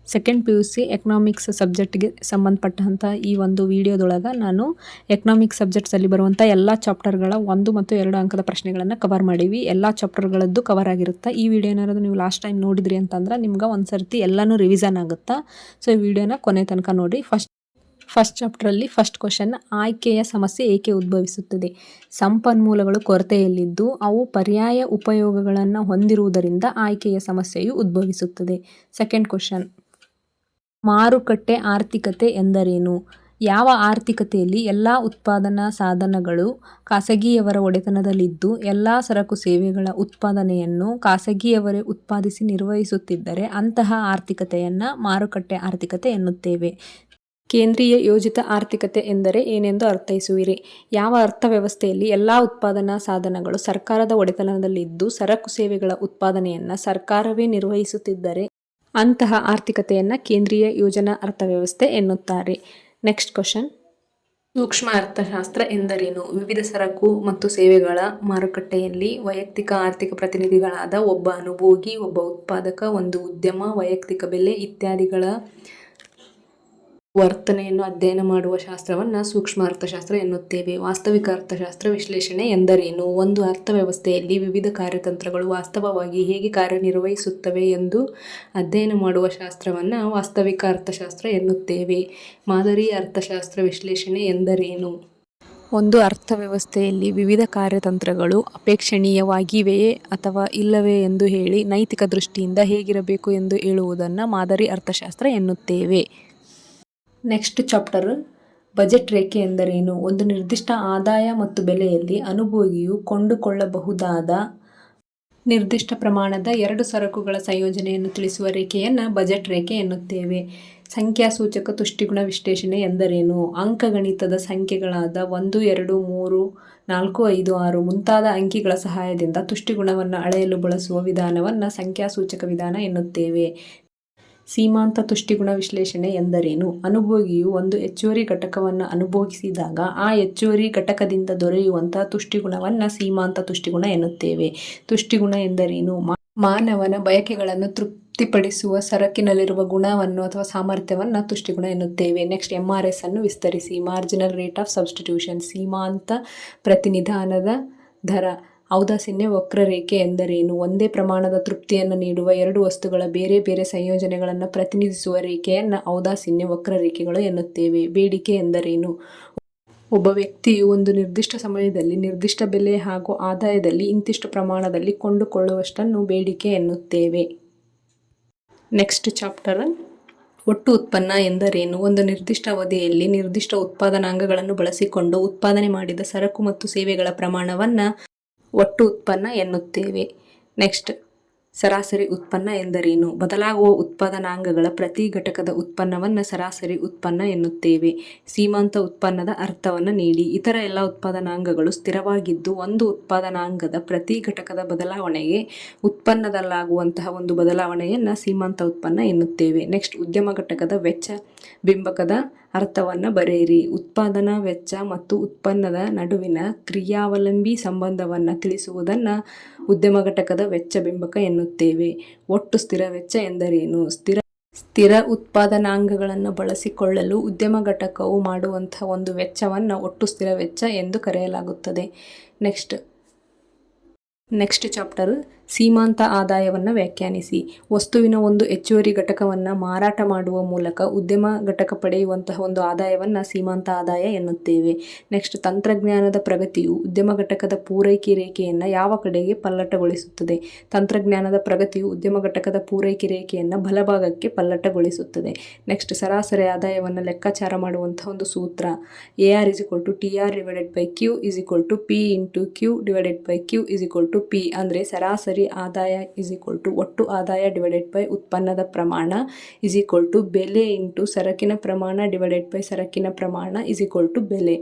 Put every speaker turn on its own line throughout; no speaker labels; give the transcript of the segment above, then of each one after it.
Second PUC economics ಸಬ್ಜೆಕ್ಟ್ಗೆ ಸಂಬಂಧಪಟ್ಟಂಥ ಈ ಒಂದು ವಿಡಿಯೋದೊಳಗೆ ನಾನು ಎಕನಾಮಿಕ್ಸ್ ಸಬ್ಜೆಕ್ಟ್ಸಲ್ಲಿ ಬರುವಂಥ ಎಲ್ಲ ಚಾಪ್ಟರ್ಗಳ 1 ಮತ್ತು 2 ಅಂಕದ ಪ್ರಶ್ನೆಗಳನ್ನು ಕವರ್ ಮಾಡೀವಿ. ಎಲ್ಲ ಚಾಪ್ಟರ್ಗಳದ್ದು ಕವರ್ ಆಗಿರುತ್ತೆ. ಈ ವಿಡಿಯೋ ಏನಾದ್ರು ನೀವು ಲಾಸ್ಟ್ ಟೈಮ್ ನೋಡಿದ್ರಿ ಅಂತಂದ್ರೆ ನಿಮ್ಗೆ ಒಂದು ಸರ್ತಿ ಎಲ್ಲನೂ ರಿವಿಷನ್ ಆಗುತ್ತೆ. ಸೊ ಈ ವಿಡಿಯೋನ ಕೊನೆ ತನಕ ನೋಡಿ. ಫಸ್ಟ್ ಚಾಪ್ಟರಲ್ಲಿ ಫಸ್ಟ್ ಕ್ವಶನ್, ಆಯ್ಕೆಯ ಸಮಸ್ಯೆ ಏಕೆ ಉದ್ಭವಿಸುತ್ತದೆ? ಸಂಪನ್ಮೂಲಗಳು ಕೊರತೆಯಲ್ಲಿದ್ದು ಅವು ಪರ್ಯಾಯ ಉಪಯೋಗಗಳನ್ನು ಹೊಂದಿರುವುದರಿಂದ ಆಯ್ಕೆಯ ಸಮಸ್ಯೆಯು ಉದ್ಭವಿಸುತ್ತದೆ. ಸೆಕೆಂಡ್ ಕ್ವಶನ್, ಮಾರುಕಟ್ಟೆ ಆರ್ಥಿಕತೆ ಎಂದರೇನು? ಯಾವ ಆರ್ಥಿಕತೆಯಲ್ಲಿ ಎಲ್ಲ ಉತ್ಪಾದನಾ ಸಾಧನಗಳು ಖಾಸಗಿಯವರ ಒಡೆತನದಲ್ಲಿದ್ದು ಎಲ್ಲ ಸರಕು ಸೇವೆಗಳ ಉತ್ಪಾದನೆಯನ್ನು ಖಾಸಗಿಯವರೇ ಉತ್ಪಾದಿಸಿ ನಿರ್ವಹಿಸುತ್ತಿದ್ದರೆ ಅಂತಹ ಆರ್ಥಿಕತೆಯನ್ನು ಮಾರುಕಟ್ಟೆ ಆರ್ಥಿಕತೆ ಎನ್ನುತ್ತೇವೆ. ಕೇಂದ್ರೀಯ ಯೋಜಿತ ಆರ್ಥಿಕತೆ ಎಂದರೆ ಏನೆಂದು ಅರ್ಥೈಸುವಿರಿ? ಯಾವ ಅರ್ಥವ್ಯವಸ್ಥೆಯಲ್ಲಿ ಎಲ್ಲ ಉತ್ಪಾದನಾ ಸಾಧನಗಳು ಸರ್ಕಾರದ ಒಡೆತನದಲ್ಲಿದ್ದು ಸರಕು ಸೇವೆಗಳ ಉತ್ಪಾದನೆಯನ್ನು ಸರ್ಕಾರವೇ ನಿರ್ವಹಿಸುತ್ತಿದ್ದರೆ ಅಂತಹ ಆರ್ಥಿಕತೆಯನ್ನು ಕೇಂದ್ರೀಯ ಯೋಜನಾ ಅರ್ಥವ್ಯವಸ್ಥೆ ಎನ್ನುತ್ತಾರೆ. ನೆಕ್ಸ್ಟ್ ಕ್ವಶನ್, ಸೂಕ್ಷ್ಮ ಅರ್ಥಶಾಸ್ತ್ರ ಎಂದರೇನು? ವಿವಿಧ ಸರಕು ಮತ್ತು ಸೇವೆಗಳ ಮಾರುಕಟ್ಟೆಯಲ್ಲಿ ವೈಯಕ್ತಿಕ ಆರ್ಥಿಕ ಪ್ರತಿನಿಧಿಗಳಾದ ಒಬ್ಬ ಅನುಭೋಗಿ, ಒಬ್ಬ ಉತ್ಪಾದಕ, ಒಂದು ಉದ್ಯಮ, ವೈಯಕ್ತಿಕ ಬೆಲೆ ಇತ್ಯಾದಿಗಳ ವರ್ತನೆಯನ್ನು ಅಧ್ಯಯನ ಮಾಡುವ ಶಾಸ್ತ್ರವನ್ನು ಸೂಕ್ಷ್ಮ ಅರ್ಥಶಾಸ್ತ್ರ ಎನ್ನುತ್ತೇವೆ. ವಾಸ್ತವಿಕ ಅರ್ಥಶಾಸ್ತ್ರ ವಿಶ್ಲೇಷಣೆ ಎಂದರೇನು? ಒಂದು ಅರ್ಥವ್ಯವಸ್ಥೆಯಲ್ಲಿ ವಿವಿಧ ಕಾರ್ಯತಂತ್ರಗಳು ವಾಸ್ತವವಾಗಿ ಹೇಗೆ ಕಾರ್ಯನಿರ್ವಹಿಸುತ್ತವೆ ಎಂದು ಅಧ್ಯಯನ ಮಾಡುವ ಶಾಸ್ತ್ರವನ್ನು ವಾಸ್ತವಿಕ ಅರ್ಥಶಾಸ್ತ್ರ ಎನ್ನುತ್ತೇವೆ. ಮಾದರಿ ಅರ್ಥಶಾಸ್ತ್ರ ವಿಶ್ಲೇಷಣೆ ಎಂದರೇನು? ಒಂದು ಅರ್ಥವ್ಯವಸ್ಥೆಯಲ್ಲಿ ವಿವಿಧ ಕಾರ್ಯತಂತ್ರಗಳು ಅಪೇಕ್ಷಣೀಯವಾಗಿವೆಯೇ ಅಥವಾ ಇಲ್ಲವೇ ಎಂದು ಹೇಳಿ ನೈತಿಕ ದೃಷ್ಟಿಯಿಂದ ಹೇಗಿರಬೇಕು ಎಂದು ಹೇಳುವುದನ್ನು ಮಾದರಿ ಅರ್ಥಶಾಸ್ತ್ರ ಎನ್ನುತ್ತೇವೆ. ನೆಕ್ಸ್ಟ್ ಚಾಪ್ಟರ್, ಬಜೆಟ್ ರೇಖೆ ಎಂದರೇನು? ಒಂದು ನಿರ್ದಿಷ್ಟ ಆದಾಯ ಮತ್ತು ಬೆಲೆಯಲ್ಲಿ ಅನುಭೋಗಿಯು ಕೊಂಡುಕೊಳ್ಳಬಹುದಾದ ನಿರ್ದಿಷ್ಟ ಪ್ರಮಾಣದ 2 ಸರಕುಗಳ ಸಂಯೋಜನೆಯನ್ನು ತಿಳಿಸುವ ರೇಖೆಯನ್ನು ಬಜೆಟ್ ರೇಖೆ ಎನ್ನುತ್ತೇವೆ. ಸಂಖ್ಯಾಸೂಚಕ ತುಷ್ಟಿಗುಣ ವಿಶ್ಲೇಷಣೆ ಎಂದರೇನು? ಅಂಕಗಣಿತದ ಸಂಖ್ಯೆಗಳಾದ 1, 2, 3, 4, 5, 6 ಮುಂತಾದ ಅಂಕಿಗಳ ಸಹಾಯದಿಂದ ತುಷ್ಟಿಗುಣವನ್ನು ಅಳೆಯಲು ಬಳಸುವ ವಿಧಾನವನ್ನು ಸಂಖ್ಯಾಸೂಚಕ ವಿಧಾನ ಎನ್ನುತ್ತೇವೆ. ಸೀಮಾಂತ ತುಷ್ಟಿಗುಣ ವಿಶ್ಲೇಷಣೆ ಎಂದರೇನು? ಅನುಭೋಗಿಯು ಒಂದು ಹೆಚ್ಚುವರಿ ಘಟಕವನ್ನು ಅನುಭೋಗಿಸಿದಾಗ ಆ ಹೆಚ್ಚುವರಿ ಘಟಕದಿಂದ ದೊರೆಯುವಂತಹ ತುಷ್ಟಿಗುಣವನ್ನು ಸೀಮಾಂತ ತುಷ್ಟಿಗುಣ ಎನ್ನುತ್ತೇವೆ. ತುಷ್ಟಿಗುಣ ಎಂದರೇನು? ಮಾನವನ ಬಯಕೆಗಳನ್ನು ತೃಪ್ತಿಪಡಿಸುವ ಸರಕಿನಲ್ಲಿರುವ ಗುಣವನ್ನು ಅಥವಾ ಸಾಮರ್ಥ್ಯವನ್ನು ತುಷ್ಟಿಗುಣ ಎನ್ನುತ್ತೇವೆ. ನೆಕ್ಸ್ಟ್, MRS ಅನ್ನು ವಿಸ್ತರಿಸಿ. ಮಾರ್ಜಿನಲ್ ರೇಟ್ ಆಫ್ ಸಬ್ಸ್ಟಿಟ್ಯೂಷನ್, ಸೀಮಾಂತ ಪ್ರತಿನಿಧಾನದ ದರ. ಔದಾಸೀನ್ಯ ವಕ್ರರೇಖೆ ಎಂದರೇನು? ಒಂದೇ ಪ್ರಮಾಣದ ತೃಪ್ತಿಯನ್ನು ನೀಡುವ 2 ವಸ್ತುಗಳ ಬೇರೆ ಬೇರೆ ಸಂಯೋಜನೆಗಳನ್ನು ಪ್ರತಿನಿಧಿಸುವ ರೇಖೆಯನ್ನು ಔದಾಸೀನ್ಯ ವಕ್ರರೇಖೆಗಳು ಎನ್ನುತ್ತೇವೆ. ಬೇಡಿಕೆ ಎಂದರೇನು? ಒಬ್ಬ ವ್ಯಕ್ತಿಯು ಒಂದು ನಿರ್ದಿಷ್ಟ ಸಮಯದಲ್ಲಿ ನಿರ್ದಿಷ್ಟ ಬೆಲೆ ಹಾಗೂ ಆದಾಯದಲ್ಲಿ ಇಂತಿಷ್ಟು ಪ್ರಮಾಣದಲ್ಲಿ ಕೊಂಡುಕೊಳ್ಳುವಷ್ಟನ್ನು ಬೇಡಿಕೆ ಎನ್ನುತ್ತೇವೆ. ನೆಕ್ಸ್ಟ್ ಚಾಪ್ಟರ್, ಒಟ್ಟು ಉತ್ಪನ್ನ ಎಂದರೇನು? ಒಂದು ನಿರ್ದಿಷ್ಟ ಅವಧಿಯಲ್ಲಿ ನಿರ್ದಿಷ್ಟ ಉತ್ಪಾದನಾಂಗಗಳನ್ನು ಬಳಸಿಕೊಂಡು ಉತ್ಪಾದನೆ ಮಾಡಿದ ಸರಕು ಮತ್ತು ಸೇವೆಗಳ ಪ್ರಮಾಣವನ್ನು ಒಟ್ಟು ಉತ್ಪನ್ನ ಎನ್ನುತ್ತೇವೆ. ನೆಕ್ಸ್ಟ್, ಸರಾಸರಿ ಉತ್ಪನ್ನ ಎಂದರೇನು? ಬದಲಾಗುವ ಉತ್ಪಾದನಾಂಗಗಳ ಪ್ರತಿ ಘಟಕದ ಉತ್ಪನ್ನವನ್ನು ಸರಾಸರಿ ಉತ್ಪನ್ನ ಎನ್ನುತ್ತೇವೆ. ಸೀಮಾಂತ ಉತ್ಪನ್ನದ ಅರ್ಥವನ್ನು ನೀಡಿ. ಇತರ ಎಲ್ಲ ಉತ್ಪಾದನಾಂಗಗಳು ಸ್ಥಿರವಾಗಿದ್ದು ಒಂದು ಉತ್ಪಾದನಾಂಗದ ಪ್ರತಿ ಘಟಕದ ಬದಲಾವಣೆಗೆ ಉತ್ಪನ್ನದಲ್ಲಾಗುವಂತಹ ಒಂದು ಬದಲಾವಣೆಯನ್ನು ಸೀಮಾಂತ ಉತ್ಪನ್ನ ಎನ್ನುತ್ತೇವೆ. ನೆಕ್ಸ್ಟ್, ಉದ್ಯಮ ಘಟಕದ ವೆಚ್ಚ ಬಿಂಬಕದ ಅರ್ಥವನ್ನು ಬರೆಯಿರಿ. ಉತ್ಪಾದನಾ ವೆಚ್ಚ ಮತ್ತು ಉತ್ಪನ್ನದ ನಡುವಿನ ಕ್ರಿಯಾವಲಂಬಿ ಸಂಬಂಧವನ್ನು ತಿಳಿಸುವುದನ್ನು ಉದ್ಯಮ ಘಟಕದ ವೆಚ್ಚ ಬಿಂಬಕ ಎನ್ನುತ್ತೇವೆ. ಒಟ್ಟು ಸ್ಥಿರ ವೆಚ್ಚ ಎಂದರೇನು? ಸ್ಥಿರ ಉತ್ಪಾದನಾಂಗಗಳನ್ನು ಬಳಸಿಕೊಳ್ಳಲು ಉದ್ಯಮ ಘಟಕವು ಮಾಡುವಂತಹ ಒಂದು ವೆಚ್ಚವನ್ನು ಒಟ್ಟು ಸ್ಥಿರ ವೆಚ್ಚ ಎಂದು ಕರೆಯಲಾಗುತ್ತದೆ. ನೆಕ್ಸ್ಟ್ ಚಾಪ್ಟರ್, ಸೀಮಾಂತ ಆದಾಯವನ್ನು ವ್ಯಾಖ್ಯಾನಿಸಿ. ವಸ್ತುವಿನ ಒಂದು ಹೆಚ್ಚುವರಿ ಘಟಕವನ್ನು ಮಾರಾಟ ಮಾಡುವ ಮೂಲಕ ಉದ್ಯಮ ಘಟಕ ಪಡೆಯುವಂತಹ ಒಂದು ಆದಾಯವನ್ನು ಸೀಮಾಂತ ಆದಾಯ ಎನ್ನುತ್ತೇವೆ. ನೆಕ್ಸ್ಟ್, ತಂತ್ರಜ್ಞಾನದ ಪ್ರಗತಿಯು ಉದ್ಯಮ ಘಟಕದ ಪೂರೈಕೆ ರೇಖೆಯನ್ನು ಯಾವ ಕಡೆಗೆ ಪಲ್ಲಟಗೊಳಿಸುತ್ತದೆ? ತಂತ್ರಜ್ಞಾನದ ಪ್ರಗತಿಯು ಉದ್ಯಮ ಘಟಕದ ಪೂರೈಕೆ ರೇಖೆಯನ್ನು ಬಲಭಾಗಕ್ಕೆ ಪಲ್ಲಟಗೊಳಿಸುತ್ತದೆ. ನೆಕ್ಸ್ಟ್, ಸರಾಸರಿ ಆದಾಯವನ್ನು ಲೆಕ್ಕಾಚಾರ ಮಾಡುವಂತಹ ಒಂದು ಸೂತ್ರ AR = TR/Q = P × Q/Q P ಅಂದರೆ ಸರಾಸರಿ ಆದಾಯ ಒಟ್ಟು ಆದಾಯ ಉತ್ಪನ್ನದ ಪ್ರಮಾಣ ಬೆಲೆ × ಸರಕಿನ ಪ್ರಮಾಣ ಸರಕಿನ ಪ್ರಮಾಣ ಬೆಲೆ.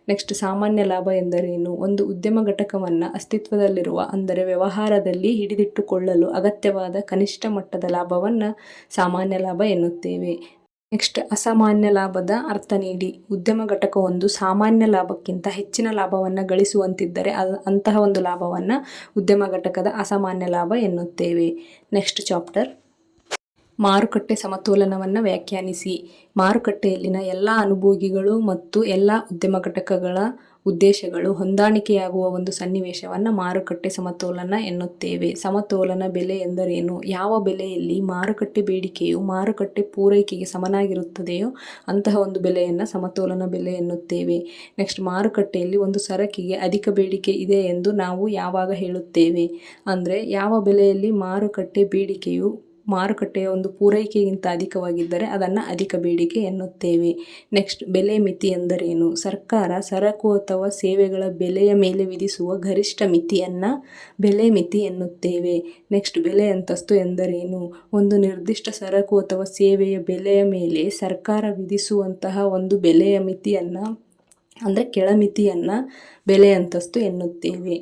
ನೆಕ್ಸ್ಟ್, ಸಾಮಾನ್ಯ ಲಾಭ ಎಂದರೇನು? ಒಂದು ಉದ್ಯಮ ಘಟಕವನ್ನು ಅಸ್ತಿತ್ವದಲ್ಲಿರುವ ಅಂದರೆ ವ್ಯವಹಾರದಲ್ಲಿ ಹಿಡಿದಿಟ್ಟುಕೊಳ್ಳಲು ಅಗತ್ಯವಾದ ಕನಿಷ್ಠ ಮಟ್ಟದ ಲಾಭವನ್ನು ಸಾಮಾನ್ಯ ಲಾಭ ಎನ್ನುತ್ತೇವೆ. ನೆಕ್ಸ್ಟ್, ಅಸಾಮಾನ್ಯ ಲಾಭದ ಅರ್ಥ ನೀಡಿ. ಉದ್ಯಮ ಘಟಕವೊಂದು ಸಾಮಾನ್ಯ ಲಾಭಕ್ಕಿಂತ ಹೆಚ್ಚಿನ ಲಾಭವನ್ನು ಗಳಿಸುವಂತಿದ್ದರೆ ಅಂತಹ ಒಂದು ಲಾಭವನ್ನು ಉದ್ಯಮ ಘಟಕದ ಅಸಾಮಾನ್ಯ ಲಾಭ ಎನ್ನುತ್ತೇವೆ. ನೆಕ್ಸ್ಟ್ ಚಾಪ್ಟರ್, ಮಾರುಕಟ್ಟೆ ಸಮತೋಲನವನ್ನು ವ್ಯಾಖ್ಯಾನಿಸಿ. ಮಾರುಕಟ್ಟೆಯಲ್ಲಿನ ಎಲ್ಲ ಅನುಭೋಗಿಗಳು ಮತ್ತು ಎಲ್ಲ ಉದ್ಯಮ ಘಟಕಗಳ ಉದ್ದೇಶಗಳು ಹೊಂದಾಣಿಕೆಯಾಗುವ ಒಂದು ಸನ್ನಿವೇಶವನ್ನು ಮಾರುಕಟ್ಟೆ ಸಮತೋಲನ ಎನ್ನುತ್ತೇವೆ. ಸಮತೋಲನ ಬೆಲೆ ಎಂದರೇನು? ಯಾವ ಬೆಲೆಯಲ್ಲಿ ಮಾರುಕಟ್ಟೆ ಬೇಡಿಕೆಯು ಮಾರುಕಟ್ಟೆ ಪೂರೈಕೆಗೆ ಸಮನಾಗಿರುತ್ತದೆಯೋ ಅಂತಹ ಒಂದು ಬೆಲೆಯನ್ನು ಸಮತೋಲನ ಬೆಲೆ ಎನ್ನುತ್ತೇವೆ. ನೆಕ್ಸ್ಟ್, ಮಾರುಕಟ್ಟೆಯಲ್ಲಿ ಒಂದು ಸರಕಿಗೆ ಅಧಿಕ ಬೇಡಿಕೆ ಇದೆ ಎಂದು ನಾವು ಯಾವಾಗ ಹೇಳುತ್ತೇವೆ? ಅಂದರೆ ಯಾವ ಬೆಲೆಯಲ್ಲಿ ಮಾರುಕಟ್ಟೆ ಬೇಡಿಕೆಯು ಮಾರುಕಟ್ಟೆಯ ಒಂದು ಪೂರೈಕೆಗಿಂತ ಅಧಿಕವಾಗಿದ್ದರೆ ಅದನ್ನು ಅಧಿಕ ಬೇಡಿಕೆ ಎನ್ನುತ್ತೇವೆ. ನೆಕ್ಸ್ಟ್, ಬೆಲೆ ಮಿತಿ ಎಂದರೇನು? ಸರ್ಕಾರ ಸರಕು ಅಥವಾ ಸೇವೆಗಳ ಬೆಲೆಯ ಮೇಲೆ ವಿಧಿಸುವ ಗರಿಷ್ಠ ಮಿತಿಯನ್ನು ಬೆಲೆ ಮಿತಿ ಎನ್ನುತ್ತೇವೆ. ನೆಕ್ಸ್ಟ್, ಬೆಲೆ ಅಂತಸ್ತು ಎಂದರೇನು? ಒಂದು ನಿರ್ದಿಷ್ಟ ಸರಕು ಅಥವಾ ಸೇವೆಯ ಬೆಲೆಯ ಮೇಲೆ ಸರ್ಕಾರ ವಿಧಿಸುವಂತಹ ಒಂದು ಬೆಲೆಯ ಮಿತಿಯನ್ನು ಅಂದರೆ ಕೆಳಮಿತಿಯನ್ನು ಬೆಲೆ ಅಂತಸ್ತು ಎನ್ನುತ್ತೇವೆ.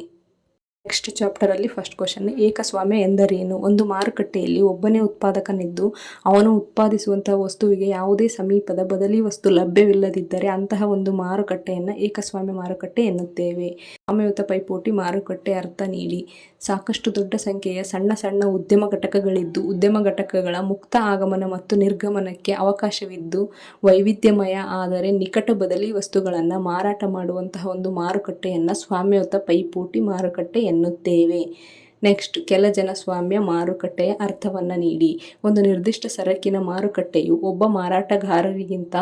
ನೆಕ್ಸ್ಟ್ ಚಾಪ್ಟರಲ್ಲಿ ಫಸ್ಟ್ ಕ್ವಶನ್, ಏಕಸ್ವಾಮ್ಯ ಎಂದರೇನು? ಒಂದು ಮಾರುಕಟ್ಟೆಯಲ್ಲಿ ಒಬ್ಬನೇ ಉತ್ಪಾದಕನಿದ್ದು ಅವನು ಉತ್ಪಾದಿಸುವಂತಹ ವಸ್ತುವಿಗೆ ಯಾವುದೇ ಸಮೀಪದ ಬದಲಿ ವಸ್ತು ಲಭ್ಯವಿಲ್ಲದಿದ್ದರೆ ಅಂತಹ ಒಂದು ಮಾರುಕಟ್ಟೆಯನ್ನು ಏಕಸ್ವಾಮ್ಯ ಮಾರುಕಟ್ಟೆ ಎನ್ನುತ್ತೇವೆ. ಸ್ವಾಮ್ಯಯುತ ಪೈಪೋಟಿ ಮಾರುಕಟ್ಟೆ ಅರ್ಥ ನೀಡಿ. ಸಾಕಷ್ಟು ದೊಡ್ಡ ಸಂಖ್ಯೆಯ ಸಣ್ಣ ಸಣ್ಣ ಉದ್ಯಮ ಘಟಕಗಳಿದ್ದು ಉದ್ಯಮ ಘಟಕಗಳ ಮುಕ್ತ ಆಗಮನ ಮತ್ತು ನಿರ್ಗಮನಕ್ಕೆ ಅವಕಾಶವಿದ್ದು ವೈವಿಧ್ಯಮಯ ಆದರೆ ನಿಕಟ ಬದಲಿ ವಸ್ತುಗಳನ್ನು ಮಾರಾಟ ಮಾಡುವಂತಹ ಒಂದು ಮಾರುಕಟ್ಟೆಯನ್ನು ಸ್ವಾಮ್ಯಯುತ ಪೈಪೋಟಿ ಮಾರುಕಟ್ಟೆ ಎನ್ನುತ್ತೇವೆ. ನೆಕ್ಸ್ಟ್, ಕೆಲ ಜನಸ್ವಾಮ್ಯ ಮಾರುಕಟ್ಟೆಯ ಅರ್ಥವನ್ನು ನೀಡಿ. ಒಂದು ನಿರ್ದಿಷ್ಟ ಸರಕಿನ ಮಾರುಕಟ್ಟೆಯು ಒಬ್ಬ ಮಾರಾಟಗಾರರಿಗಿಂತ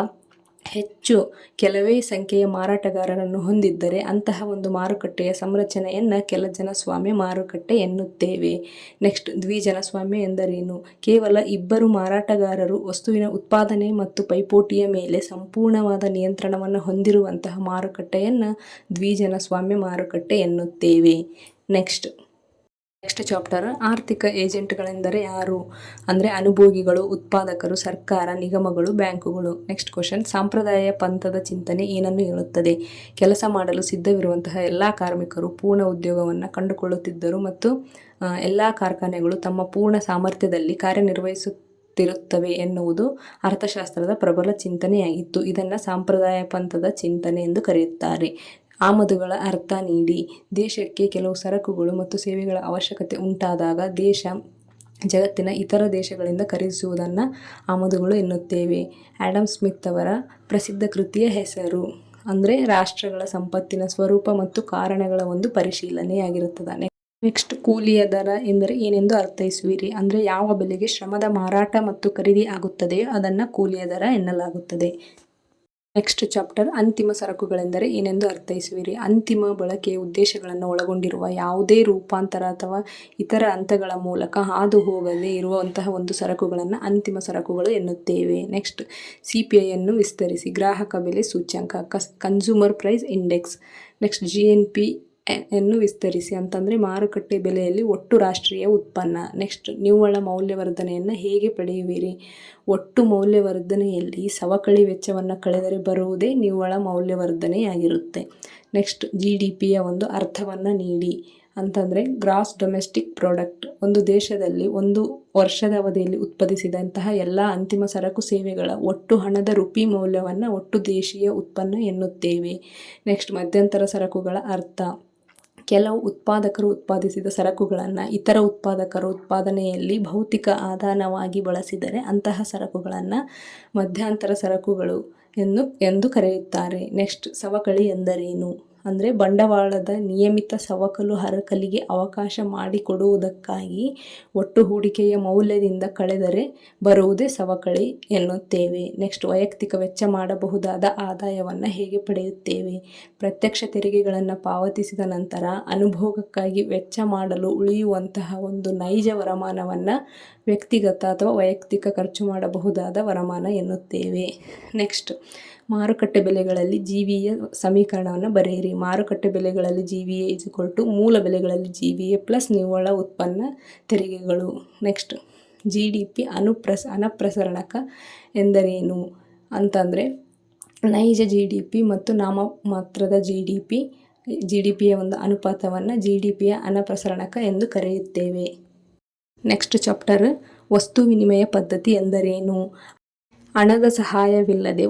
ಹೆಚ್ಚು ಕೆಲವೇ ಸಂಖ್ಯೆಯ ಮಾರಾಟಗಾರರನ್ನು ಹೊಂದಿದ್ದರೆ ಅಂತಹ ಒಂದು ಮಾರುಕಟ್ಟೆಯ ಸಂರಚನೆಯನ್ನು ಕೆಲ ಜನಸ್ವಾಮ್ಯ ಮಾರುಕಟ್ಟೆ ಎನ್ನುತ್ತೇವೆ. ನೆಕ್ಸ್ಟ್, ದ್ವಿಜನಸ್ವಾಮ್ಯ ಎಂದರೇನು? ಕೇವಲ ಇಬ್ಬರು ಮಾರಾಟಗಾರರು ವಸ್ತುವಿನ ಉತ್ಪಾದನೆ ಮತ್ತು ಪೈಪೋಟಿಯ ಮೇಲೆ ಸಂಪೂರ್ಣವಾದ ನಿಯಂತ್ರಣವನ್ನು ಹೊಂದಿರುವಂತಹ ಮಾರುಕಟ್ಟೆಯನ್ನು ದ್ವಿಜನಸ್ವಾಮ್ಯ ಮಾರುಕಟ್ಟೆ ಎನ್ನುತ್ತೇವೆ. ನೆಕ್ಸ್ಟ್ ಚಾಪ್ಟರ್, ಆರ್ಥಿಕ ಏಜೆಂಟ್ಗಳೆಂದರೆ ಯಾರು? ಅಂದರೆ ಅನುಭೋಗಿಗಳು, ಉತ್ಪಾದಕರು, ಸರ್ಕಾರ, ನಿಗಮಗಳು, ಬ್ಯಾಂಕುಗಳು. ನೆಕ್ಸ್ಟ್ ಕ್ವಶನ್, ಸಾಂಪ್ರದಾಯ ಪಂಥದ ಚಿಂತನೆ ಏನನ್ನು ಹೇಳುತ್ತದೆ? ಕೆಲಸ ಮಾಡಲು ಸಿದ್ಧವಿರುವಂತಹ ಎಲ್ಲ ಕಾರ್ಮಿಕರು ಪೂರ್ಣ ಉದ್ಯೋಗವನ್ನು ಕಂಡುಕೊಳ್ಳುತ್ತಿದ್ದರು ಮತ್ತು ಎಲ್ಲ ಕಾರ್ಖಾನೆಗಳು ತಮ್ಮ ಪೂರ್ಣ ಸಾಮರ್ಥ್ಯದಲ್ಲಿ ಕಾರ್ಯನಿರ್ವಹಿಸುತ್ತಿರುತ್ತವೆ ಎನ್ನುವುದು ಅರ್ಥಶಾಸ್ತ್ರದ ಪ್ರಬಲ ಚಿಂತನೆಯಾಗಿತ್ತು. ಇದನ್ನು ಸಾಂಪ್ರದಾಯ ಪಂಥದ ಚಿಂತನೆ ಎಂದು ಕರೆಯುತ್ತಾರೆ. ಆಮದುಗಳ ಅರ್ಥ ನೀಡಿ. ದೇಶಕ್ಕೆ ಕೆಲವು ಸರಕುಗಳು ಮತ್ತು ಸೇವೆಗಳ ಅವಶ್ಯಕತೆ ಉಂಟಾದಾಗ ದೇಶ ಜಗತ್ತಿನ ಇತರ ದೇಶಗಳಿಂದ ಖರೀದಿಸುವುದನ್ನು ಆಮದುಗಳು ಎನ್ನುತ್ತೇವೆ. ಆಡಮ್ ಸ್ಮಿತ್ ಅವರ ಪ್ರಸಿದ್ಧ ಕೃತಿಯ ಹೆಸರು? ಅಂದರೆ ರಾಷ್ಟ್ರಗಳ ಸಂಪತ್ತಿನ ಸ್ವರೂಪ ಮತ್ತು ಕಾರಣಗಳ ಒಂದು ಪರಿಶೀಲನೆಯಾಗಿರುತ್ತದೆ. ನೆಕ್ಸ್ಟ್, ಕೂಲಿಯ ದರ ಎಂದರೆ ಏನೆಂದು ಅರ್ಥೈಸುವಿರಿ? ಅಂದರೆ ಯಾವ ಬೆಲೆಗೆ ಶ್ರಮದ ಮಾರಾಟ ಮತ್ತು ಖರೀದಿ ಆಗುತ್ತದೆಯೋ ಅದನ್ನು ಕೂಲಿಯ ದರ ಎನ್ನಲಾಗುತ್ತದೆ. ನೆಕ್ಸ್ಟ್ ಚಾಪ್ಟರ್, ಅಂತಿಮ ಸರಕುಗಳೆಂದರೆ ಏನೆಂದು ಅರ್ಥೈಸುವಿರಿ? ಅಂತಿಮ ಬಳಕೆಯ ಉದ್ದೇಶಗಳನ್ನು ಒಳಗೊಂಡಿರುವ ಯಾವುದೇ ರೂಪಾಂತರ ಅಥವಾ ಇತರ ಹಂತಗಳ ಮೂಲಕ ಹಾದು ಹೋಗದೇ ಇರುವಂತಹ ಒಂದು ಸರಕುಗಳನ್ನು ಅಂತಿಮ ಸರಕುಗಳು ಎನ್ನುತ್ತೇವೆ. ನೆಕ್ಸ್ಟ್, CPI ಅನ್ನು ವಿಸ್ತರಿಸಿ. ಗ್ರಾಹಕ ಬೆಲೆ ಸೂಚ್ಯಂಕ, consumer price index. Next, GNP ಯನ್ನು ವಿಸ್ತರಿಸಿ ಅಂತಂದರೆ ಮಾರುಕಟ್ಟೆ ಬೆಲೆಯಲ್ಲಿ ಒಟ್ಟು ರಾಷ್ಟ್ರೀಯ ಉತ್ಪನ್ನ. ನೆಕ್ಸ್ಟ್, ನಿವ್ವಳ ಮೌಲ್ಯವರ್ಧನೆಯನ್ನು ಹೇಗೆ ಪಡೆಯುವಿರಿ? ಒಟ್ಟು ಮೌಲ್ಯವರ್ಧನೆಯಲ್ಲಿ ಸವಕಳಿ ವೆಚ್ಚವನ್ನು ಕಳೆದರೆ ಬರುವುದೇ ನಿವ್ವಳ ಮೌಲ್ಯವರ್ಧನೆಯಾಗಿರುತ್ತೆ. ನೆಕ್ಸ್ಟ್, GDPಯ ಒಂದು ಅರ್ಥವನ್ನು ನೀಡಿ. ಅಂತಂದರೆ ಗ್ರಾಸ್ ಡೊಮೆಸ್ಟಿಕ್ ಪ್ರಾಡಕ್ಟ್. ಒಂದು ದೇಶದಲ್ಲಿ ಒಂದು ವರ್ಷದ ಅವಧಿಯಲ್ಲಿ ಉತ್ಪಾದಿಸಿದಂತಹ ಎಲ್ಲ ಅಂತಿಮ ಸರಕು ಸೇವೆಗಳ ಒಟ್ಟು ಹಣದ ರುಪಿ ಮೌಲ್ಯವನ್ನು ಒಟ್ಟು ದೇಶೀಯ ಉತ್ಪನ್ನ ಎನ್ನುತ್ತೇವೆ. ನೆಕ್ಸ್ಟ್, ಮಧ್ಯಂತರ ಸರಕುಗಳ ಅರ್ಥ. ಕೆಲವು ಉತ್ಪಾದಕರು ಉತ್ಪಾದಿಸಿದ ಸರಕುಗಳನ್ನು ಇತರ ಉತ್ಪಾದಕರ ಉತ್ಪಾದನೆಯಲ್ಲಿ ಭೌತಿಕ ಆದಾನವಾಗಿ ಬಳಸಿದರೆ ಅಂತಹ ಸರಕುಗಳನ್ನು ಮಧ್ಯಂತರ ಸರಕುಗಳು ಎಂದು ಕರೆಯುತ್ತಾರೆ. ನೆಕ್ಸ್ಟ್, ಸವಕಳಿ ಎಂದರೇನು? ಅಂದರೆ ಬಂಡವಾಳದ ನಿಯಮಿತ ಸವಕಲು ಹರಕಲಿಗೆ ಅವಕಾಶ ಮಾಡಿಕೊಡುವುದಕ್ಕಾಗಿ ಒಟ್ಟು ಹೂಡಿಕೆಯ ಮೌಲ್ಯದಿಂದ ಕಳೆದರೆ ಬರುವುದೇ ಸವಕಳಿ ಎನ್ನುತ್ತೇವೆ. ನೆಕ್ಸ್ಟ್, ವೈಯಕ್ತಿಕ ವೆಚ್ಚ ಮಾಡಬಹುದಾದ ಆದಾಯವನ್ನು ಹೇಗೆ ಪಡೆಯುತ್ತೇವೆ? ಪ್ರತ್ಯಕ್ಷ ತೆರಿಗೆಗಳನ್ನು ಪಾವತಿಸಿದ ನಂತರ ಅನುಭೋಗಕ್ಕಾಗಿ ವೆಚ್ಚ ಮಾಡಲು ಉಳಿಯುವಂತಹ ಒಂದು ನೈಜ ವರಮಾನವನ್ನು ವ್ಯಕ್ತಿಗತ ಅಥವಾ ವೈಯಕ್ತಿಕ ಖರ್ಚು ಮಾಡಬಹುದಾದ ವರಮಾನ ಎನ್ನುತ್ತೇವೆ. ನೆಕ್ಸ್ಟ್, ಮಾರುಕಟ್ಟೆ ಬೆಲೆಗಳಲ್ಲಿ GVA ಸಮೀಕರಣವನ್ನು ಬರೆಯಿರಿ. ಮಾರುಕಟ್ಟೆ ಬೆಲೆಗಳಲ್ಲಿ GVA ಮೂಲ ಬೆಲೆಗಳಲ್ಲಿ GVA ಪ್ಲಸ್ ನಿವ್ವಳ ಉತ್ಪನ್ನ ತೆರಿಗೆಗಳು. ನೆಕ್ಸ್ಟ್, GDP ಅನಪ್ರಸರಣಕ ಎಂದರೇನು ಅಂತಂದರೆ ನೈಜ GDP ಮತ್ತು ನಾಮಮಾತ್ರದ GDPಯ ಒಂದು ಅನುಪಾತವನ್ನು GDPಯ ಅನಪ್ರಸರಣಕ ಎಂದು ಕರೆಯುತ್ತೇವೆ. ನೆಕ್ಸ್ಟ್ ಚಾಪ್ಟರ್, ವಸ್ತು ವಿನಿಮಯ ಪದ್ಧತಿ ಎಂದರೇನು? ಹಣದ ಸಹಾಯವಿಲ್ಲದೆ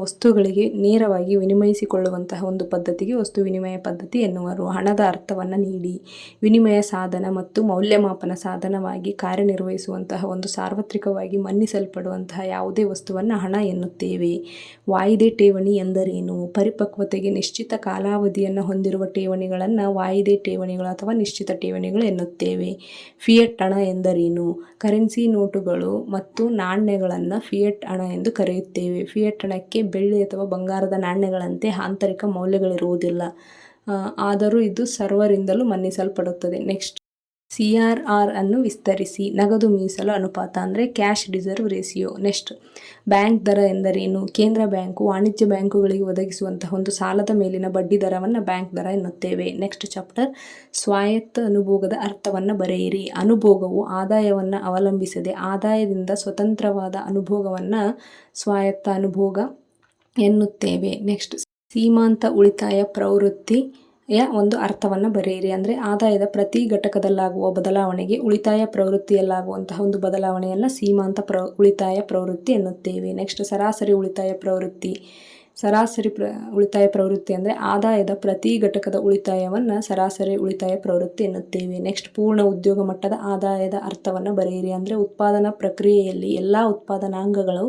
ವಸ್ತುಗಳಿಗೆ ನೇರವಾಗಿ ವಿನಿಮಯಿಸಿಕೊಳ್ಳುವಂತಹ ಒಂದು ಪದ್ಧತಿಗೆ ವಸ್ತು ವಿನಿಮಯ ಪದ್ಧತಿ ಎನ್ನುವರು. ಹಣದ ಅರ್ಥವನ್ನು ನೀಡಿ ವಿನಿಮಯ ಸಾಧನ ಮತ್ತು ಮೌಲ್ಯಮಾಪನ ಸಾಧನವಾಗಿ ಕಾರ್ಯನಿರ್ವಹಿಸುವಂತಹ ಒಂದು ಸಾರ್ವತ್ರಿಕವಾಗಿ ಮನ್ನಿಸಲ್ಪಡುವಂತಹ ಯಾವುದೇ ವಸ್ತುವನ್ನು ಹಣ ಎನ್ನುತ್ತೇವೆ. ವಾಯಿದೆ ಠೇವಣಿ ಎಂದರೇನು? ಪರಿಪಕ್ವತೆಗೆ ನಿಶ್ಚಿತ ಕಾಲಾವಧಿಯನ್ನು ಹೊಂದಿರುವ ಠೇವಣಿಗಳನ್ನು ವಾಯಿದೆ ಠೇವಣಿಗಳು ಅಥವಾ ನಿಶ್ಚಿತ ಠೇವಣಿಗಳು ಎನ್ನುತ್ತೇವೆ. ಫಿಯಟ್ ಹಣ ಎಂದರೇನು? ಕರೆನ್ಸಿ ನೋಟುಗಳು ಮತ್ತು ನಾಣ್ಯಗಳನ್ನು ಫಿಯಟ್ ಹಣ ಎಂದು ಕರೆಯುತ್ತೇವೆ. ಫಿಯಟ್ ಹಣಕ್ಕೆ ಬೆಳ್ಳಿ ಅಥವಾ ಬಂಗಾರದ ನಾಣ್ಯಗಳಂತೆ ಆಂತರಿಕ ಮೌಲ್ಯಗಳಿರುವುದಿಲ್ಲ, ಆದರೂ ಇದು ಸರ್ವರಿಂದಲೂ ಮನ್ನಿಸಲ್ಪಡುತ್ತದೆ. ನೆಕ್ಸ್ಟ್, CRR ಅನ್ನು ವಿಸ್ತರಿಸಿ. ನಗದು ಮೀಸಲು ಅನುಪಾತ ಅಂದರೆ cash reserve ratio. Next, bank ದರ ಎಂದರೇನು? ಕೇಂದ್ರ ಬ್ಯಾಂಕು ವಾಣಿಜ್ಯ ಬ್ಯಾಂಕುಗಳಿಗೆ ಒದಗಿಸುವಂತಹ ಒಂದು ಸಾಲದ ಮೇಲಿನ ಬಡ್ಡಿ ದರವನ್ನು ಬ್ಯಾಂಕ್ ದರ ಎನ್ನುತ್ತೇವೆ. ನೆಕ್ಸ್ಟ್ ಚಾಪ್ಟರ್, ಸ್ವಾಯತ್ತ ಅನುಭೋಗದ ಅರ್ಥವನ್ನು ಬರೆಯಿರಿ. ಅನುಭೋಗವು ಆದಾಯವನ್ನು ಅವಲಂಬಿಸದೆ ಆದಾಯದಿಂದ ಸ್ವತಂತ್ರವಾದ ಅನುಭೋಗವನ್ನು ಸ್ವಾಯತ್ತ ಅನುಭೋಗ ಎನ್ನುತ್ತೇವೆ. ನೆಕ್ಸ್ಟ್, ಸೀಮಾಂತ ಉಳಿತಾಯ ಪ್ರವೃತ್ತಿಯ ಒಂದು ಅರ್ಥವನ್ನು ಬರೆಯಿರಿ. ಅಂದರೆ ಆದಾಯದ ಪ್ರತಿ ಘಟಕದಲ್ಲಾಗುವ ಬದಲಾವಣೆಗೆ ಉಳಿತಾಯ ಪ್ರವೃತ್ತಿಯಲ್ಲಾಗುವಂತಹ ಒಂದು ಬದಲಾವಣೆಯನ್ನು ಸೀಮಾಂತ ಉಳಿತಾಯ ಪ್ರವೃತ್ತಿ ಎನ್ನುತ್ತೇವೆ. ನೆಕ್ಸ್ಟ್, ಸರಾಸರಿ ಉಳಿತಾಯ ಪ್ರವೃತ್ತಿ. ಉಳಿತಾಯ ಪ್ರವೃತ್ತಿ ಅಂದರೆ ಆದಾಯದ ಪ್ರತಿ ಘಟಕದ ಉಳಿತಾಯವನ್ನು ಸರಾಸರಿ ಉಳಿತಾಯ ಪ್ರವೃತ್ತಿ ಎನ್ನುತ್ತೇವೆ. ನೆಕ್ಸ್ಟ್, ಪೂರ್ಣ ಉದ್ಯೋಗ ಮಟ್ಟದ ಆದಾಯದ ಅರ್ಥವನ್ನು ಬರೆಯಿರಿ. ಅಂದರೆ ಉತ್ಪಾದನಾ ಪ್ರಕ್ರಿಯೆಯಲ್ಲಿ ಎಲ್ಲ ಉತ್ಪಾದನಾಂಗಗಳು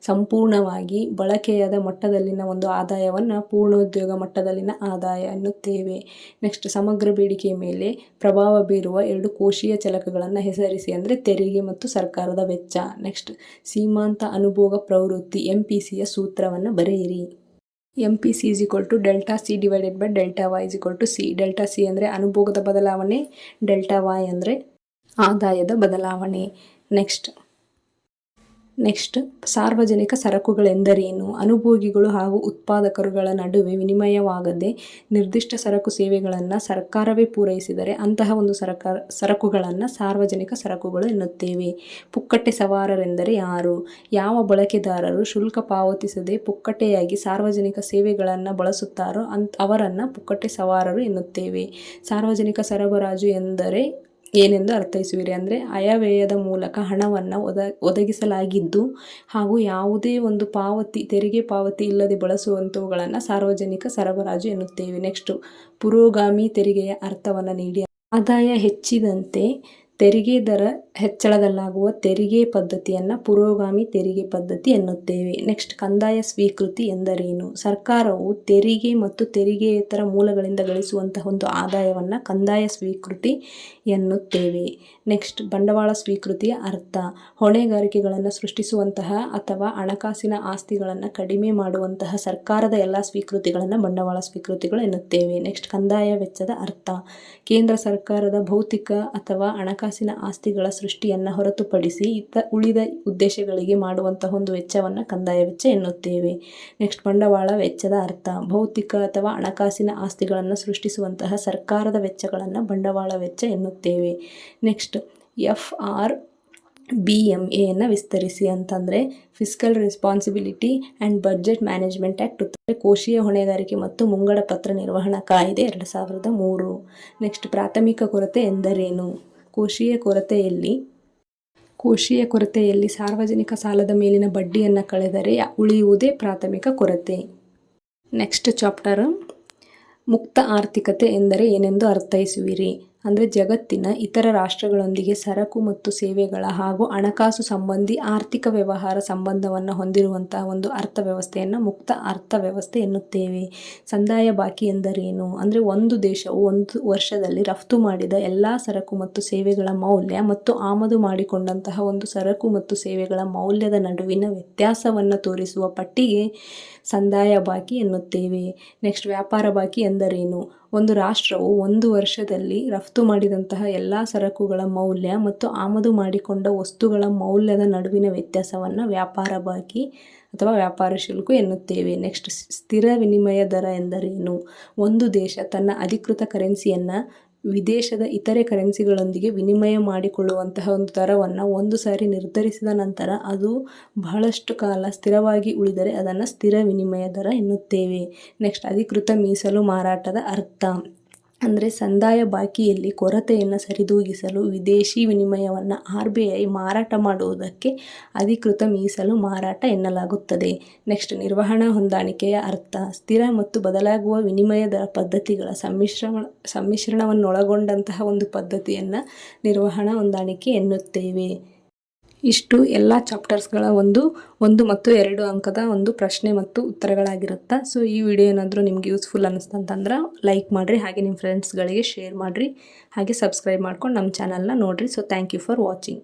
ಸಂಪೂರ್ಣವಾಗಿ ಬಳಕೆಯಾದ ಮಟ್ಟದಲ್ಲಿನ ಒಂದು ಆದಾಯವನ್ನು ಪೂರ್ಣೋದ್ಯೋಗ ಮಟ್ಟದಲ್ಲಿನ ಆದಾಯ ಎನ್ನುತ್ತೇವೆ. ನೆಕ್ಸ್ಟ್, ಸಮಗ್ರ ಬೇಡಿಕೆಯ ಮೇಲೆ ಪ್ರಭಾವ ಬೀರುವ 2 ಕೋಶೀಯ ಚಲಕಗಳನ್ನು ಹೆಸರಿಸಿ. ಅಂದರೆ ತೆರಿಗೆ ಮತ್ತು ಸರ್ಕಾರದ ವೆಚ್ಚ. ನೆಕ್ಸ್ಟ್, ಸೀಮಾಂತ ಅನುಭೋಗ ಪ್ರವೃತ್ತಿ MPCಯ ಸೂತ್ರವನ್ನು ಬರೆಯಿರಿ. MPC = ΔC / ΔY = C. ΔC ಅಂದರೆ ಅನುಭೋಗದ ಬದಲಾವಣೆ, ΔY ಅಂದರೆ ಆದಾಯದ ಬದಲಾವಣೆ. ನೆಕ್ಸ್ಟ್, ಸಾರ್ವಜನಿಕ ಸರಕುಗಳೆಂದರೇನು? ಅನುಭೋಗಿಗಳು ಹಾಗೂ ಉತ್ಪಾದಕರುಗಳ ನಡುವೆ ವಿನಿಮಯವಾಗದೆ ನಿರ್ದಿಷ್ಟ ಸರಕು ಸೇವೆಗಳನ್ನು ಸರ್ಕಾರವೇ ಪೂರೈಸಿದರೆ ಅಂತಹ ಒಂದು ಸರಕುಗಳನ್ನು ಸಾರ್ವಜನಿಕ ಸರಕುಗಳು ಎನ್ನುತ್ತೇವೆ. ಪುಕ್ಕಟೆ ಸವಾರರೆಂದರೆ ಯಾರು? ಯಾವ ಬಳಕೆದಾರರು ಶುಲ್ಕ ಪಾವತಿಸದೆ ಪುಕ್ಕಟೆಯಾಗಿ ಸಾರ್ವಜನಿಕ ಸೇವೆಗಳನ್ನು ಬಳಸುತ್ತಾರೋ ಅವರನ್ನು ಪುಕ್ಕಟೆ ಸವಾರರು ಎನ್ನುತ್ತೇವೆ. ಸಾರ್ವಜನಿಕ ಸರಬರಾಜು ಎಂದರೆ ಏನೆಂದು ಅರ್ಥೈಸುವಿರಿ? ಅಂದರೆ ಆಯವ್ಯಯದ ಮೂಲಕ ಹಣವನ್ನು ಒದಗಿಸಲಾಗಿದ್ದು ಹಾಗೂ ಯಾವುದೇ ಒಂದು ತೆರಿಗೆ ಪಾವತಿ ಇಲ್ಲದೆ ಬಳಸುವಂಥವುಗಳನ್ನು ಸಾರ್ವಜನಿಕ ಸರಬರಾಜು ಎನ್ನುತ್ತೇವೆ. ನೆಕ್ಸ್ಟ್, ಪುರೋಗಾಮಿ ತೆರಿಗೆಯ ಅರ್ಥವನ್ನು ನೀಡಿ. ಆದಾಯ ಹೆಚ್ಚಿದಂತೆ ತೆರಿಗೆ ದರ ಹೆಚ್ಚಳದಲ್ಲಾಗುವ ತೆರಿಗೆ ಪದ್ಧತಿಯನ್ನು ಪುರೋಗಾಮಿ ತೆರಿಗೆ ಪದ್ಧತಿ ಎನ್ನುತ್ತೇವೆ. ನೆಕ್ಸ್ಟ್, ಕಂದಾಯ ಸ್ವೀಕೃತಿ ಎಂದರೇನು? ಸರ್ಕಾರವು ತೆರಿಗೆ ಮತ್ತು ತೆರಿಗೆಯೇತರ ಮೂಲಗಳಿಂದ ಗಳಿಸುವಂತಹ ಒಂದು ಆದಾಯವನ್ನು ಕಂದಾಯ ಸ್ವೀಕೃತಿ ಎನ್ನುತ್ತೇವೆ. ನೆಕ್ಸ್ಟ್, ಬಂಡವಾಳ ಸ್ವೀಕೃತಿಯ ಅರ್ಥ. ಹೊಣೆಗಾರಿಕೆಗಳನ್ನು ಸೃಷ್ಟಿಸುವಂತಹ ಅಥವಾ ಹಣಕಾಸಿನ ಆಸ್ತಿಗಳನ್ನು ಕಡಿಮೆ ಮಾಡುವಂತಹ ಸರ್ಕಾರದ ಎಲ್ಲ ಸ್ವೀಕೃತಿಗಳನ್ನು ಬಂಡವಾಳ ಸ್ವೀಕೃತಿಗಳು ಎನ್ನುತ್ತೇವೆ. ನೆಕ್ಸ್ಟ್, ಕಂದಾಯ ವೆಚ್ಚದ ಅರ್ಥ. ಕೇಂದ್ರ ಸರ್ಕಾರದ ಭೌತಿಕ ಅಥವಾ ಹಣಕಾಸಿನ ಆಸ್ತಿಗಳ ಸೃಷ್ಟಿಯನ್ನು ಹೊರತುಪಡಿಸಿ ಉಳಿದ ಉದ್ದೇಶಗಳಿಗೆ ಮಾಡುವಂತಹ ಒಂದು ವೆಚ್ಚವನ್ನು ಕಂದಾಯ ವೆಚ್ಚ ಎನ್ನುತ್ತೇವೆ. ನೆಕ್ಸ್ಟ್, ಬಂಡವಾಳ ವೆಚ್ಚದ ಅರ್ಥ. ಭೌತಿಕ ಅಥವಾ ಹಣಕಾಸಿನ ಆಸ್ತಿಗಳನ್ನು ಸೃಷ್ಟಿಸುವಂತಹ ಸರ್ಕಾರದ ವೆಚ್ಚಗಳನ್ನು ಬಂಡವಾಳ ವೆಚ್ಚ ಎನ್ನುತ್ತೇವೆ. ನೆಕ್ಸ್ಟ್, FRBMA ವಿಸ್ತರಿಸಿ. ಅಂತಂದರೆ fiscal responsibility and budget management act. ಕೋಶೀಯ ಹೊಣೆಗಾರಿಕೆ ಮತ್ತು ಮುಂಗಡ ಪತ್ರ ನಿರ್ವಹಣಾ ಕಾಯ್ದೆ 2003. ನೆಕ್ಸ್ಟ್, ಪ್ರಾಥಮಿಕ ಕೊರತೆ ಎಂದರೇನು? ಕೋಶೀಯ ಕೊರತೆಯಲ್ಲಿ ಸಾರ್ವಜನಿಕ ಸಾಲದ ಮೇಲಿನ ಬಡ್ಡಿಯನ್ನು ಕಳೆದರೆ ಉಳಿಯುವುದೇ ಪ್ರಾಥಮಿಕ ಕೊರತೆ. ನೆಕ್ಸ್ಟ್ ಚಾಪ್ಟರ್, ಮುಕ್ತ ಆರ್ಥಿಕತೆ ಎಂದರೆ ಏನೆಂದು ಅರ್ಥೈಸುವಿರಿ? ಅಂದರೆ ಜಗತ್ತಿನ ಇತರ ರಾಷ್ಟ್ರಗಳೊಂದಿಗೆ ಸರಕು ಮತ್ತು ಸೇವೆಗಳ ಹಾಗೂ ಹಣಕಾಸು ಸಂಬಂಧಿ ಆರ್ಥಿಕ ವ್ಯವಹಾರ ಸಂಬಂಧವನ್ನು ಹೊಂದಿರುವಂತಹ ಒಂದು ಅರ್ಥವ್ಯವಸ್ಥೆಯನ್ನು ಮುಕ್ತ ಅರ್ಥವ್ಯವಸ್ಥೆ ಎನ್ನುತ್ತೇವೆ. ಸಂದಾಯ ಬಾಕಿ ಎಂದರೇನು? ಅಂದರೆ ಒಂದು ದೇಶವು ಒಂದು ವರ್ಷದಲ್ಲಿ ರಫ್ತು ಮಾಡಿದ ಎಲ್ಲ ಸರಕು ಮತ್ತು ಸೇವೆಗಳ ಮೌಲ್ಯ ಮತ್ತು ಆಮದು ಮಾಡಿಕೊಂಡಂತಹ ಒಂದು ಸರಕು ಮತ್ತು ಸೇವೆಗಳ ಮೌಲ್ಯದ ನಡುವಿನ ವ್ಯತ್ಯಾಸವನ್ನು ತೋರಿಸುವ ಪಟ್ಟಿಗೆ ಸಂದಾಯ ಬಾಕಿ ಎನ್ನುತ್ತೇವೆ. ನೆಕ್ಸ್ಟ್, ವ್ಯಾಪಾರ ಬಾಕಿ ಎಂದರೇನು? ಒಂದು ರಾಷ್ಟ್ರವು ಒಂದು ವರ್ಷದಲ್ಲಿ ರಫ್ತು ಮಾಡಿದಂತಹ ಎಲ್ಲ ಸರಕುಗಳ ಮೌಲ್ಯ ಮತ್ತು ಆಮದು ಮಾಡಿಕೊಂಡ ವಸ್ತುಗಳ ಮೌಲ್ಯದ ನಡುವಿನ ವ್ಯತ್ಯಾಸವನ್ನು ವ್ಯಾಪಾರ ಬಾಕಿ ಅಥವಾ ವ್ಯಾಪಾರ ಶುಲ್ಕ ಎನ್ನುತ್ತೇವೆ. ನೆಕ್ಸ್ಟ್, ಸ್ಥಿರ ವಿನಿಮಯ ದರ ಎಂದರೇನು? ಒಂದು ದೇಶ ತನ್ನ ಅಧಿಕೃತ ಕರೆನ್ಸಿಯನ್ನು ವಿದೇಶದ ಇತರೆ ಕರೆನ್ಸಿಗಳೊಂದಿಗೆ ವಿನಿಮಯ ಮಾಡಿಕೊಳ್ಳುವಂತಹ ಒಂದು ದರವನ್ನು ಒಂದು ಸಾರಿ ನಿರ್ಧರಿಸಿದ ನಂತರ ಅದು ಬಹಳಷ್ಟು ಕಾಲ ಸ್ಥಿರವಾಗಿ ಉಳಿದರೆ ಅದನ್ನು ಸ್ಥಿರ ವಿನಿಮಯ ದರ ಎನ್ನುತ್ತೇವೆ. ನೆಕ್ಸ್ಟ್, ಅಧಿಕೃತ ಮೀಸಲು ಮಾರಾಟದ ಅರ್ಥ. ಅಂದರೆ ಸಂದಾಯ ಬಾಕಿಯಲ್ಲಿ ಕೊರತೆಯನ್ನು ಸರಿದೂಗಿಸಲು ವಿದೇಶಿ ವಿನಿಮಯವನ್ನು RBI ಮಾರಾಟ ಮಾಡುವುದಕ್ಕೆ ಅಧಿಕೃತ ಮೀಸಲು ಮಾರಾಟ ಎನ್ನಲಾಗುತ್ತದೆ. ನೆಕ್ಸ್ಟ್, ನಿರ್ವಹಣಾ ಹೊಂದಾಣಿಕೆಯ ಅರ್ಥ ಸ್ಥಿರ ಮತ್ತು ಬದಲಾಗುವ ವಿನಿಮಯ ದರ ಪದ್ಧತಿಗಳ ಸಮ್ಮಿಶ್ರಣವನ್ನೊಳಗೊಂಡಂತಹ ಒಂದು ಪದ್ಧತಿಯನ್ನು ನಿರ್ವಹಣಾ ಹೊಂದಾಣಿಕೆ ಎನ್ನುತ್ತೇವೆ. ಇಷ್ಟು ಎಲ್ಲ ಚಾಪ್ಟರ್ಸ್ಗಳ ಒಂದು ಮತ್ತು 2 ಅಂಕದ ಒಂದು ಪ್ರಶ್ನೆ ಮತ್ತು ಉತ್ತರಗಳಾಗಿರುತ್ತೆ. ಸೊ ಈ ವಿಡಿಯೋ ಏನಾದರೂ ನಿಮ್ಗೆ ಯೂಸ್ಫುಲ್ ಅನ್ನಿಸ್ತಂತಂದ್ರೆ ಲೈಕ್ ಮಾಡಿರಿ, ಹಾಗೆ ನಿಮ್ಮ ಫ್ರೆಂಡ್ಸ್ಗಳಿಗೆ ಶೇರ್ ಮಾಡಿರಿ, ಹಾಗೆ ಸಬ್ಸ್ಕ್ರೈಬ್ ಮಾಡ್ಕೊಂಡು ನಮ್ಮ ಚಾನಲ್ನ ನೋಡಿರಿ. So thank you for watching.